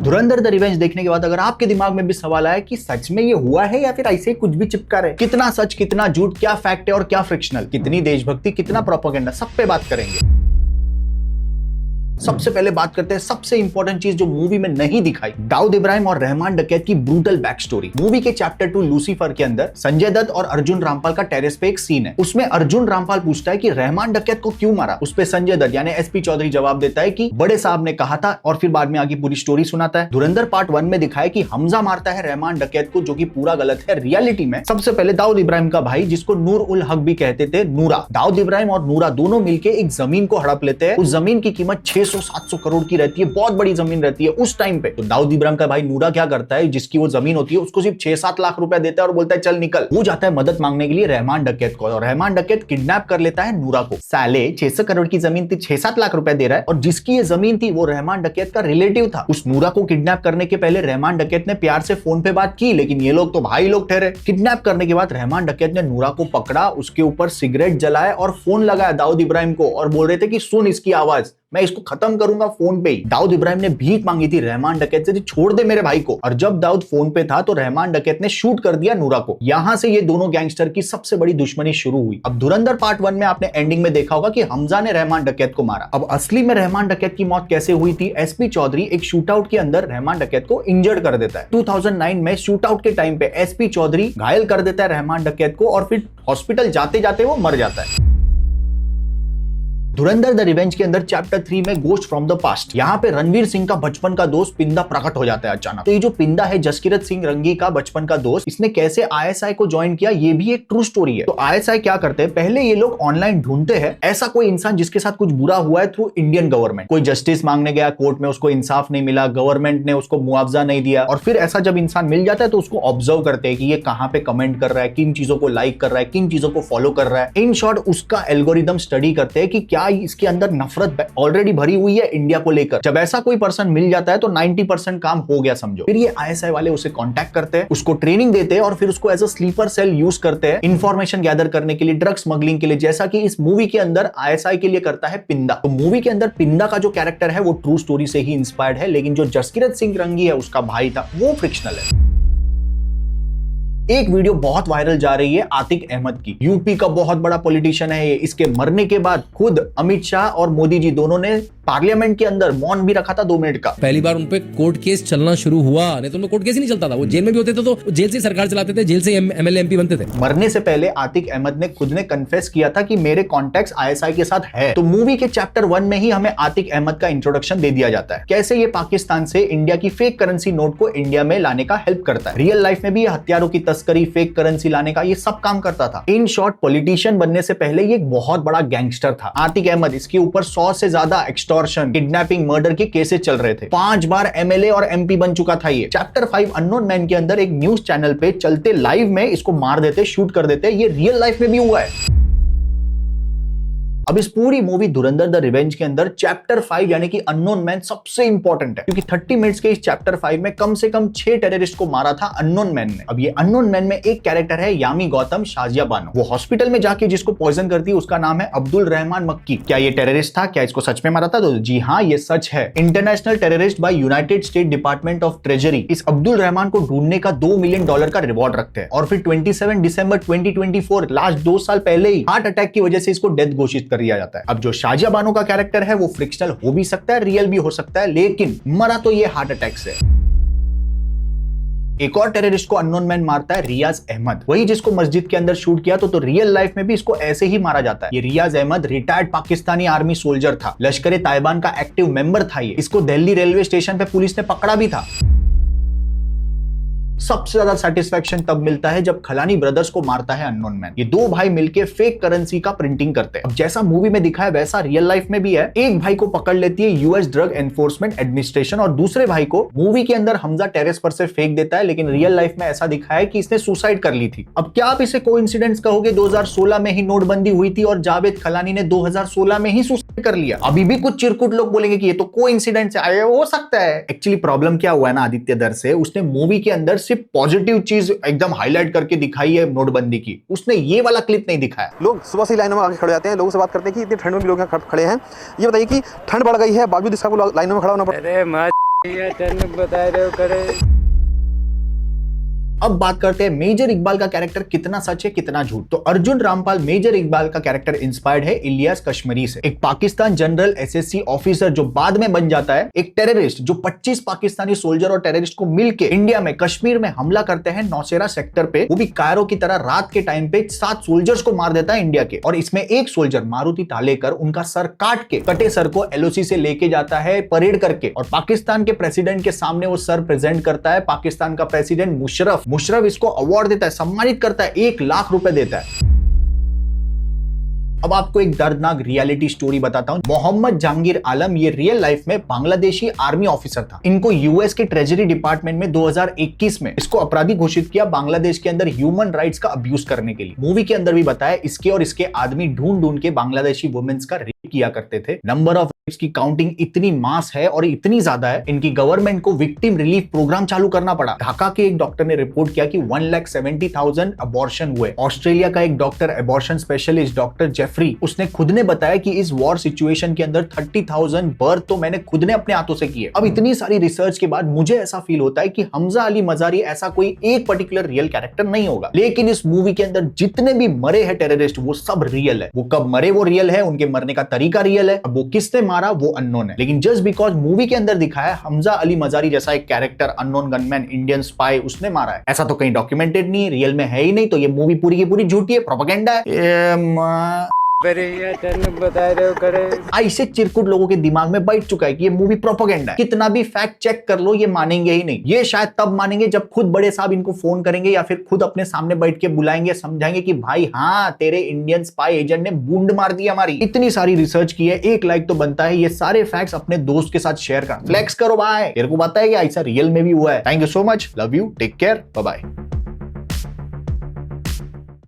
Dhurandhar the revenge देखने के बाद अगर आपके दिमाग में भी सवाल आया कि सच में ये हुआ है या फिर ऐसे ही कुछ भी चिपका रहे, कितना सच कितना झूठ, क्या फैक्ट है और क्या फ्रिक्शनल, कितनी देशभक्ति कितना प्रोपेगेंडा, सब पे बात करेंगे। सबसे पहले बात करते हैं सबसे इंपॉर्टेंट चीज जो मूवी में नहीं दिखाई, दाऊद इब्राहिम और रहमान डकैत की ब्रूटल बैक स्टोरी। मूवी के चैप्टर 2 लूसीफर के अंदर संजय दत्त और अर्जुन रामपाल का टेरेस पे एक सीन है। उसमें अर्जुन रामपाल पूछता है कि रहमान डकैत को क्यों मारा। उस पे संजय दत्त यानी एसपी चौधरी जवाब देता है कि बड़े साहब ने कहा था, और फिर बाद में आगे पूरी स्टोरी सुनाता है। धुरंधर पार्ट 1 में दिखाया कि हमजा मारता है रहमान डकैत को, जो कि पूरा गलत है। रियलिटी में सबसे पहले दाऊद इब्राहिम का भाई, जिसको नूर उल हक भी कहते थे, नूरा, दाऊद इब्राहिम और नूरा दोनों मिलकर एक जमीन को हड़प लेते हैं। उस जमीन की कीमत 600-700 करोड़ की रहती है, बहुत बड़ी जमीन रहती है उस टाइम पे। तो दाऊद इब्राहिम का भाई नूरा क्या करता है, जिसकी वो जमीन होती है उसको सिर्फ 6-7 लाख रुपए देता है और बोलता है चल निकल। वो जाता है मदद मांगने के लिए रहमान डकैत को, और रहमान डकैत किडनैप कर लेता है नूरा को। साले 600 करोड़ की जमीन थी, 6-7 लाख रुपए दे रहा है, और जिसकी ये जमीन थी वो रहमान डकैत का रिलेटिव था। उस नूरा को किडनैप करने के पहले रहमान डकैत ने प्यार से फोन पे बात की, लेकिन ये लोग तो भाई लोग ठहरे। किडनैप करने के बाद रहमान डकैत ने नूरा को पकड़ा, उसके ऊपर सिगरेट जलाया और फोन लगाया दाऊद इब्राहिम को, और बोल रहे थे कि सुन इसकी आवाज, मैं इसको खत्म करूंगा फोन पे ही। दाऊद इब्राहिम ने भीख मांगी थी रहमान डकैत से, छोड़ दे मेरे भाई को, और जब दाऊद फोन पे था तो रहमान डकैत ने शूट कर दिया नूरा को। यहां से ये दोनों गैंगस्टर की सबसे बड़ी दुश्मनी शुरू हुई। अब धुरंधर पार्ट 1 में आपने एंडिंग में देखा होगा कि हमजा ने रहमान डकैत को मारा। अब असली में रहमान डकैत की मौत कैसे हुई थी, एसपी चौधरी एक शूट आउट के अंदर रहमान डकैत को इंजर्ड कर देता है। 2009 में शूट आउट के टाइम पे एसपी चौधरी घायल कर देता है रहमान डकैत को, और फिर हॉस्पिटल जाते जाते वो मर जाता है। धुरंधर द रिवेंज के अंदर चैप्टर 3 में गोस्ट फ्रॉम द पास्ट, यहाँ पे रणवीर सिंह का बचपन का दोस्त पिंदा प्रकट हो जाता है अचानक। तो ये जो पिंदा है जसकीरत सिंह रंगी का बचपन का दोस्त, इसने कैसे आईएसआई को ज्वाइन किया, ये भी एक ट्रू स्टोरी है। तो आईएसआई क्या करते हैं, पहले ये लोग ऑनलाइन ढूंढते हैं ऐसा कोई इंसान जिसके साथ कुछ बुरा हुआ है थ्रू इंडियन गवर्नमेंट। कोई जस्टिस मांगने गया कोर्ट में, उसको इंसाफ नहीं मिला, गवर्नमेंट ने उसको मुआवजा नहीं दिया, और फिर ऐसा जब इंसान मिल जाता है तो उसको ऑब्जर्व करते हैं कि ये कहाँ पे कमेंट कर रहा है, किन चीजों को लाइक कर रहा है, किन चीजों को फॉलो कर रहा है। इन शॉर्ट उसका एल्गोरिदम स्टडी करते हैं कि क्या इसके अंदर नफरत ऑलरेडी भरी हुई है इंडिया को लेकर। जब ऐसा कोई पर्सन मिल जाता है तो 90% काम हो गया समझो। फिर ये आईएसआई वाले उसे कांटेक्ट करते हैं, उसको ट्रेनिंग देते हैं, और फिर उसको as a sleeper cell use करते हैं इंफॉर्मेशन गैदर करने के लिए, ड्रग स्मगलिंग के लिए, जैसा कि इस मूवी के अंदर आईएसआई के लिए करता है पिंदा। तो मूवी के अंदर पिंदा का जो कैरेक्टर है वो ट्रू स्टोरी से ही इंस्पायर्ड है, लेकिन जो जसकीरत सिंह रंगी है उसका भाई था वो फिक्शनल है। एक वीडियो बहुत वायरल जा रही है आतिक अहमद की। यूपी का बहुत बड़ा पॉलिटिशियन है ये। इसके मरने के बाद खुद अमित शाह और मोदी जी दोनों ने पार्लियामेंट के अंदर मौन भी रखा था 2 मिनट का। पहली बार उनपे कोर्ट केस चलना शुरू हुआ, नहीं तो उनमें कोर्ट केस ही नहीं चलता था। वो जेल में भी होते थे तो जेल से सरकार चलाते थे, जेल से एमएलए एमपी बनते थे। मरने से पहले आतिक अहमद ने खुद ने कन्फेस किया था कि मेरे कॉन्टेक्ट्स आईएसआई के साथ है। तो मूवी के चैप्टर 1 में ही हमें आतिक अहमद का इंट्रोडक्शन दे दिया जाता है, कैसे ये पाकिस्तान से इंडिया की फेक करेंसी नोट को इंडिया में लाने का हेल्प करता है। रियल लाइफ में भी हथियारों की तस्करी, फेक करेंसी लाने का, ये सब काम करता था। इन शॉर्ट पॉलिटिशियन बनने से पहले ये एक बहुत बड़ा गैंगस्टर था आतिक अहमद। इसके ऊपर 100 से ज्यादा एक्सटॉर्शन, किडनैपिंग, मर्डर के केसेस चल रहे थे। 5 बार एमएलए और एमपी बन चुका था ये। चैप्टर 5 अननोन मैन के अंदर एक न्यूज चैनल पे चलते लाइव में इसको मार देते, शूट कर देते। ये रियल लाइफ में भी हुआ है। अब इस पूरी मूवी धुरंधर द रिवेंज के अंदर चैप्टर 5 यानी कि अननोन मैन सबसे इंपॉर्टेंट है, क्योंकि 30 मिनट्स के इस चैप्टर 5 में कम से कम 6 टेररिस्ट को मारा था अननोन मैन ने। अब ये अननोन मैन में एक कैरेक्टर है यामी गौतम शाजिया बानो। वो हॉस्पिटल में जाके जिसको पॉइजन करती है उसका नाम है अब्दुल रहमान मक्की। क्या ये टेररिस्ट था? क्या इसको सच में मारा था? तो जी हाँ, ये सच है। International terrorist by United State department of treasury इस अब्दुल रहमान को ढूंढने का $2 मिलियन का रिवॉर्ड रखते हैं, और फिर 27 दिसंबर 2024 लास्ट 2 साल पहले ही हार्ट अटैक की वजह से इसको डेथ घोषित कर दिया जाता है। अब जो शाजिया बानो का कैरेक्टर है वो फ्रिक्शनल हो भी सकता है, रियल भी हो सकता है, लेकिन मरा तो ये हार्ट अटैक से। एक और टेररिस्ट को अननोन मैन मारता है रियाज अहमद, वही जिसको मस्जिद के अंदर शूट किया। तो रियल लाइफ में भी इसको ऐसे ही मारा जाता है। ये Riyaz Ahmed retired Pakistani army soldier था, लश्कर ए ताइबान का एक्टिव मेंबर था ये। इसको दिल्ली रेलवे स्टेशन पे पुलिस ने पकड़ा भी था। सबसे ज्यादा सेटिस्फैक्शन तब मिलता है जब खलानी ब्रदर्स को मारता है अननोन मैन। ये 2 भाई मिलके फेक करेंसी का प्रिंटिंग करते हैं। अब जैसा मूवी में दिखा है वैसा रियल लाइफ में भी है। एक भाई को पकड़ लेती है यूएस ड्रग एनफोर्समेंट एडमिनिस्ट्रेशन, और दूसरे भाई को मूवी के अंदर हमजा टेरेस पर से फेंक देता है, लेकिन रियल लाइफ में ऐसा दिखा है कि इसने सुसाइड कर ली थी। अब क्या आप इसे कोइंसिडेंस कहोगे? 2016 में ही नोटबंदी हुई थी और जावेद खलानी ने 2016 में ही सुसाइड कर लिया। अभी भी कुछ चिरकुट लोग बोलेंगे कि ये तो कोइंसिडेंस है, हो सकता है। एक्चुअली प्रॉब्लम क्या हुआ है ना आदित्य दर से, उसने मूवी के अंदर सिर्फ पॉजिटिव चीज एकदम हाईलाइट करके दिखाई है नोटबंदी की, उसने ये वाला क्लिप नहीं दिखाया। लोग सुबह से लाइनों में आगे खड़े जाते हैं, लोगों से बात करते हैं कि इतनी ठंड में भी लोग यहाँ खड़े हैं। ये बताइए कि ठंड बढ़ गई है, बावजूद इसका लाइनों में खड़ा होना पड़ा। बता रहे हो करे। अब बात करते हैं मेजर इकबाल का कैरेक्टर कितना सच है कितना झूठ। तो अर्जुन रामपाल मेजर इकबाल का कैरेक्टर इंस्पायर्ड है इलियास कश्मीरी से, एक पाकिस्तान जनरल एसएससी ऑफिसर जो बाद में बन जाता है एक टेररिस्ट, जो 25 पाकिस्तानी सोल्जर और टेररिस्ट को मिलकर इंडिया में कश्मीर में हमला करते हैं नौशेरा सेक्टर पे, वो भी कायरो की तरह रात के टाइम पे 7 सोल्जर्स को मार देता है इंडिया के। और इसमें एक सोल्जर मारुति तालेकर उनका सर काट के कटे सर को एलओसी से लेके जाता है परेड करके, और पाकिस्तान के प्रेसिडेंट के सामने वो सर प्रेजेंट करता है। पाकिस्तान का प्रेसिडेंट मुशर्रफ इसको अवार्ड देता है, सम्मानित करता है, 1 लाख रुपए देता है। अब आपको एक दर्दनाक रियलिटी स्टोरी बताता हूं। मोहम्मद जहांगीर आलम ये रियल लाइफ में बांग्लादेशी आर्मी ऑफिसर था। इनको यूएस के ट्रेजरी डिपार्टमेंट में 2021 में इसको अपराधी घोषित किया बांग्लादेश के अंदर ह्यूमन राइट्स का अब्यूज करने के लिए। मूवी के अंदर भी बताया इसके और इसके आदमी ढूंढ ढूंढ के बांग्लादेशी वुमेन्स का रेप किया करते थे। नंबर ऑफ रेप्स की काउंटिंग इतनी मास है और इतनी ज्यादा है, इनकी गवर्नमेंट को विक्टिम रिलीफ प्रोग्राम चालू करना पड़ा। ढाका के एक डॉक्टर ने रिपोर्ट किया कि 1,70,000 अबॉर्शन हुए। ऑस्ट्रेलिया का एक doctor abortion specialist doctor Jeffrey, उसने खुद ने बताया कि इस वॉर सिचुएशन के अंदर 30,000 बर्थ तो मैंने खुद ने अपने हाथों से किए। अब इतनी सारी रिसर्च के बाद मुझे ऐसा फील होता है कि हमजा अली मजारी ऐसा कोई एक पर्टिकुलर रियल कैरेक्टर नहीं होगा, लेकिन इस मूवी के अंदर जितने भी मरे हैं टेररिस्ट वो सब रियल है। वो कब मरे वो रियल है, उनके मरने का तरीका रियल है, अब वो किसने मारा वो अननोन है। लेकिन जस्ट बिकॉज मूवी के अंदर दिखाया हमजा अली मजारी जैसा एक character, unknown gunman, Indian spy, उसने मारा है, ऐसा तो कहीं डॉक्यूमेंटेड नहीं, रियल में है ही नहीं। तो ये मूवी पूरी की पूरी झूठी है, प्रोपेगेंडा है। बता रहे हो करे। ऐसे चिरकुट लोगों के दिमाग में बैठ चुका है कि ये मूवी प्रोपेगेंडा है। कितना भी फैक्ट चेक कर लो ये मानेंगे ही नहीं। ये शायद तब मानेंगे जब खुद बड़े साहब इनको फोन करेंगे या फिर खुद अपने सामने बैठ के बुलाएंगे, समझाएंगे कि भाई हाँ तेरे इंडियन स्पाई एजेंट ने बूंद मार दी हमारी। इतनी सारी रिसर्च की है, 1 लाइक तो बनता है। ये सारे फैक्ट्स अपने दोस्त के साथ शेयर कर, फ्लेक्स करो भाई, तेरे को पता है कि ऐसा रियल में भी हुआ है। Thank you so much, love you, take care, bye bye.